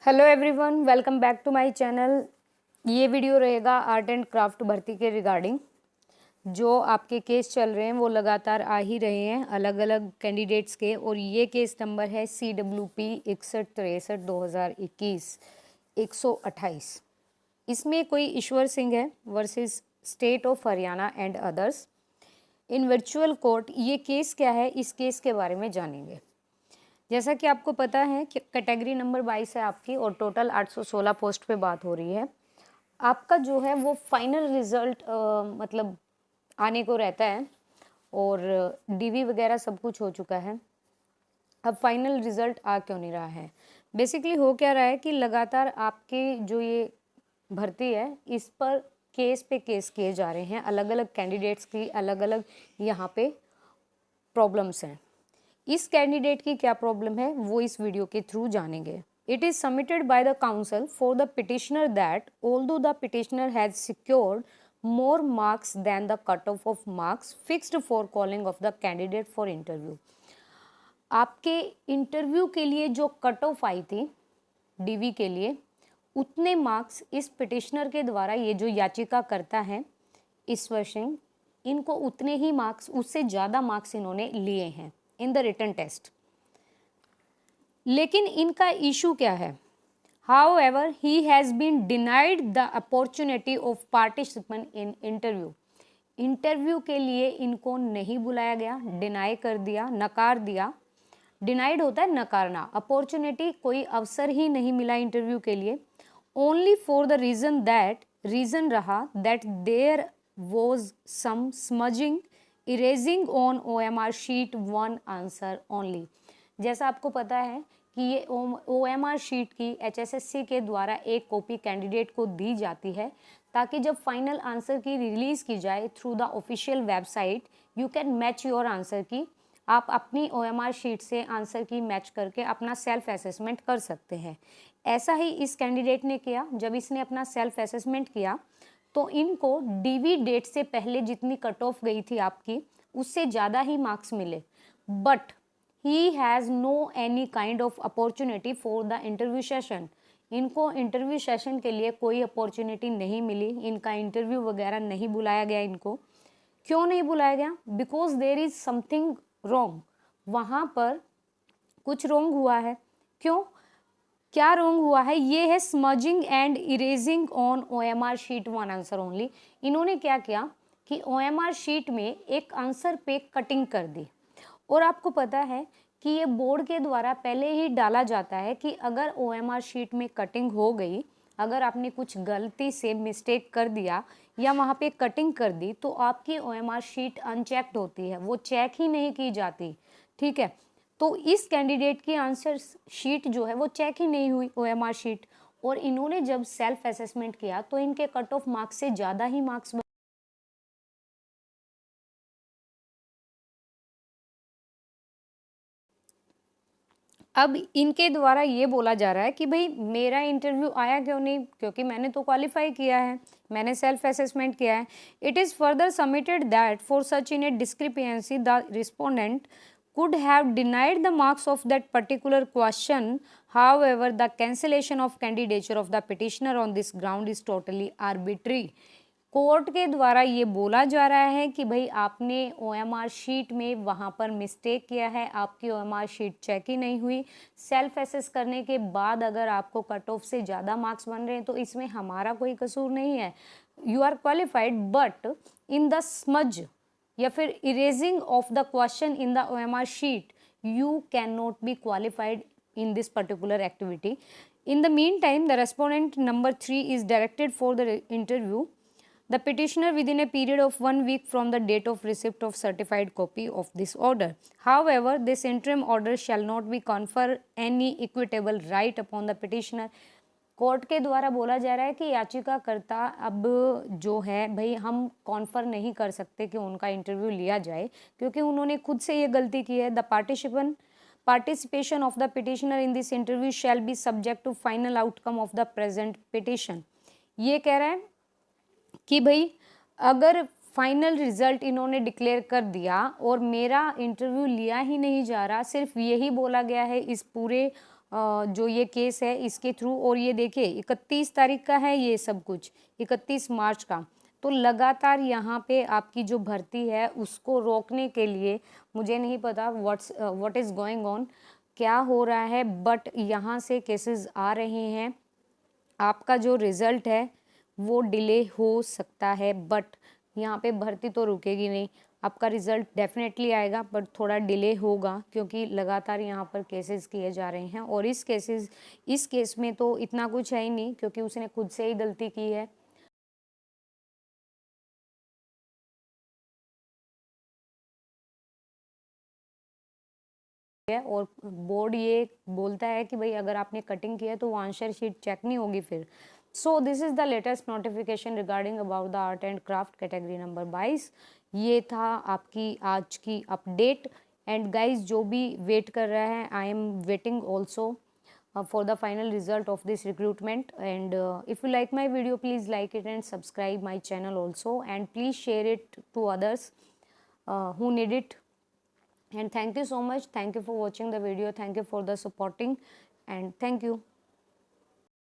Hello everyone, welcome back to my channel. ये video रहेगा art and craft भर्ती के रिगार्डिंग। जो आपके केस चल रहे हैं वो लगातार आ ही रहे हैं अलग अलग कैंडिडेट्स के, और ये केस नंबर है CWP 6163/2021 128। इसमें कोई ईश्वर सिंह है versus state of Haryana and others in virtual court. ये केस क्या है, इस केस के बारे में जानेंगे। जैसा कि आपको पता है कि कैटेगरी नंबर 22 है आपकी, और टोटल 816 पोस्ट पे बात हो रही है। आपका जो है वो फाइनल रिजल्ट मतलब आने को रहता है, और डीवी वगैरह सब कुछ हो चुका है। अब फाइनल रिजल्ट आ क्यों नहीं रहा है? बेसिकली हो क्या रहा है कि लगातार आपकी जो ये भर्ती है इस पर केस पे केस किए जा रहे हैं। अलग अलग कैंडिडेट्स की अलग अलग यहाँ पे प्रॉब्लम्स हैं। इस कैंडिडेट की क्या प्रॉब्लम है वो इस वीडियो के थ्रू जानेंगे। It is submitted by the council for the petitioner that although the petitioner has secured more marks than the cutoff of marks fixed for calling of the candidate for interview। आपके interview के लिए जो cut off आई थी DV के लिए, उतने marks इस petitioner के द्वारा, ये जो याचिका करता है ईश्वर सिंह, इनको उतने ही मार्क्स, उससे ज़्यादा मार्क्स इन्होंने लिए हैं इन द रिटन टेस्ट। लेकिन इनका इशू क्या है? However, he has been denied the opportunity of participation in interview। Interview के लिए इनको नहीं बुलाया गया, डिनाई कर दिया, नकार दिया। डिनाइड होता है नकारना, अपॉर्चुनिटी कोई अवसर ही नहीं मिला इंटरव्यू के लिए। Only for the reason that, reason रहा that there was some smudging erasing on OMR sheet 1 answer only. जैसा आपको पता है कि ये OMR शीट की HSSC के द्वारा एक कॉपी कैंडिडेट को दी जाती है, ताकि जब फाइनल आंसर की रिलीज़ की जाए through the official website, you can match your answer की। आप अपनी OMR शीट से आंसर की मैच करके अपना सेल्फ असेसमेंट कर सकते हैं। ऐसा ही इस कैंडिडेट ने किया। जब इसने अपना सेल्फ असेसमेंट किया तो इनको डीवी डेट से पहले जितनी कट ऑफ गई थी आपकी, उससे ज़्यादा ही मार्क्स मिले। But he has no any kind of opportunity for the interview session. इनको इंटरव्यू सेशन के लिए कोई अपॉर्चुनिटी नहीं मिली, इनका इंटरव्यू वगैरह नहीं बुलाया गया इनको। क्यों नहीं बुलाया गया? Because there is something wrong. वहाँ पर कुछ रॉन्ग हुआ है। क्यों? क्या रॉन्ग हुआ है? ये है smudging and erasing on OMR sheet 1 answer only. इन्होंने क्या किया कि OMR शीट में एक आंसर पे कटिंग कर दी। और आपको पता है कि ये बोर्ड के द्वारा पहले ही डाला जाता है कि अगर OMR शीट में कटिंग हो गई, अगर आपने कुछ गलती से मिस्टेक कर दिया या वहाँ पे कटिंग कर दी, तो आपकी OMR शीट अनचेक्ड होती है, वो चेक ही नहीं की जाती। ठीक है, तो इस कैंडिडेट की आंसर शीट जो है वो चेक ही नहीं हुई, OMR शीट। और इन्होंने जब सेल्फ असेसमेंट किया तो इनके कट ऑफ मार्क्स से ज़्यादा ही मार्क्स। अब इनके द्वारा ये बोला जा रहा है कि भाई मेरा इंटरव्यू आया क्यों नहीं, क्योंकि मैंने तो क्वालिफाई किया है, मैंने सेल्फ असेसमेंट किया है। It is further submitted that for such in A discrepancy the respondent could have denied the marks of that particular question. However, the cancellation of candidature of the petitioner on this ground is totally arbitrary। Court के द्वारा ये बोला जा रहा है कि भाई आपने OMR शीट में वहाँ पर मिस्टेक किया है, आपकी OMR शीट चेक ही नहीं हुई। सेल्फ एसेस करने के बाद अगर आपको कट ऑफ से ज़्यादा मार्क्स बन रहे हैं तो इसमें हमारा कोई कसूर नहीं है, you are qualified. But in the smudge या फिर erasing of the question in the OMR sheet, you cannot be qualified in this particular activity. In the meantime, the respondent number 3 is directed for the interview. The petitioner within a period of 1 week from the date of receipt of certified copy of this order. However, this interim order shall not be confer any equitable right upon the petitioner। Court के द्वारा बोला जा रहा है कि याचिकाकर्ता अब जो है भाई हम कॉन्फर नहीं कर सकते कि उनका इंटरव्यू लिया जाए, क्योंकि उन्होंने खुद से ये गलती की है। The participation of the petitioner in this interview shall be subject to final outcome of the present petition. ये कह रहे हैं कि भाई अगर फाइनल रिजल्ट इन्होंने डिक्लेयर कर दिया और मेरा इंटरव्यू लिया ही नहीं जा रहा, सिर्फ यही बोला गया है इस पूरे जो ये केस है इसके थ्रू। और ये देखिए 31 तारीख का है ये सब कुछ, 31 मार्च का। तो लगातार यहाँ पे आपकी जो भर्ती है उसको रोकने के लिए, मुझे नहीं पता व्हाट इज़ गोइंग ऑन, क्या हो रहा है, बट यहाँ से केसेस आ रहे हैं। आपका जो रिज़ल्ट है वो डिले हो सकता है, बट यहाँ पे भर्ती तो रुकेगी नहीं। आपका रिज़ल्ट डेफिनेटली आएगा, बट थोड़ा डिले होगा क्योंकि लगातार यहाँ पर केसेस किए जा रहे हैं। और इस केस में तो इतना कुछ है ही नहीं क्योंकि उसने खुद से ही गलती की है। और बोर्ड ये बोलता है कि भाई अगर आपने कटिंग किया है तो वो आंसर शीट चेक नहीं होगी फिर। So this is the latest notification regarding about the art and craft category number 22। ये था आपकी आज की अपडेट। एंड गाइज जो भी वेट कर रहा है, I am waiting also for the final result of this recruitment. And if you like my video, please like it and subscribe my channel also, and please share it to others who need it. And thank you so much. Thank you for watching the video. Thank you for the supporting, and thank you.